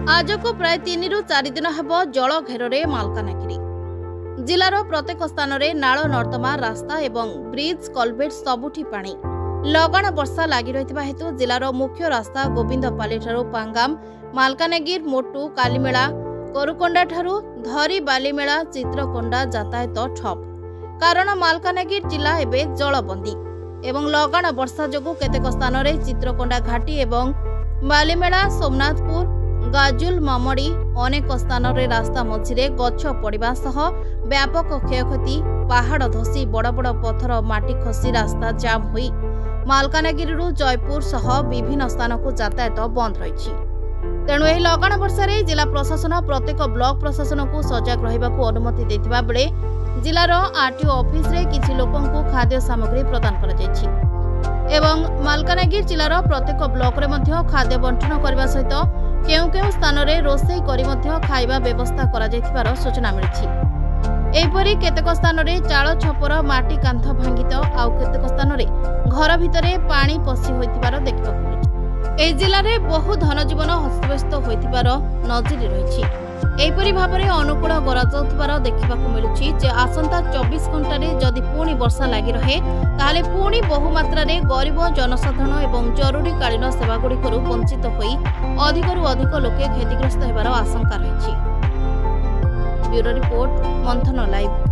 आज को प्राय 3 ରୁ 4 दिन हेब जल घेर मालकानगिरी जिलार प्रत्येक स्थान में नाल नर्दमा रास्ता एवं ब्रिज कलभेट सबुठी पानी लगाण वर्षा लगी रही हेतु जिलार मुख्य रास्ता गोविंदपाली ठारू पांगाम मालकानगिर मोटू कालीमेला कोरुकोंडा ठारू धरी बालीमेला चित्रकोंडा यातायात ठप कारण मालकानगिर जिला एवं जलबंदी एवं लगाण वर्षा जोगु केतेक स्थान में चित्रकोंडा घाटी एवं बालीमेला सोमनाथपुर गाजुल मामड़ी अनेक स्थान में रास्ता मझिरे गछ पड़िबा सह व्यापक क्षयक्षति पहाड़ धसी बड़ बड़ पत्थर माटी खसी रास्ता जाम हुई मालकानगिरी जयपुर सह विभिन्न स्थान को यातायात बंद रही। तेणु यह लगाण वर्षा जिला प्रशासन प्रत्येक ब्लॉक प्रशासन को सजग रहिबाकु अनुमति देथिबा बेले जिलार आरटीओ ऑफिस रे किछि लोकन को खाद्य सामग्री प्रदान करा जायछि एवं मालकानगिरी जिलार प्रत्येक ब्लॉक रे मध्य खाद्य बंटन करबा सहित केउ केउ स्थान रे रोषेई करी मध्य खाइबा व्यवस्था करा जायथिबार सूचना मिलिछि। एहिपरि केतेक स्थान रे चाळ छपर माटी कांथ भांगित आउ केतेक स्थान रे घर भितरे पानी पसी होइतिबार देखबाकु मिलिछि। एही जिल्ला रे बहु धनजीवन हस्तव्यस्त होइतिबार नजरि रहिछि। एहिपरि भाबरे अनुकूल गराजाउथिबार देखबाकु मिलुछि जे आसंता 24 घंटा रे जदि पुणी वर्षा लागि रहे ताहाले पुणी बहु मात्रा रे गरीब जनसाधारण एवं जरूरीकालीन सेवा गुड़िकरू वंचित होई अधिकरू अधिक लोके क्षतिग्रस्त हेबार आशंका रहिछि। ब्यूरो रिपोर्ट मंथन लाइव।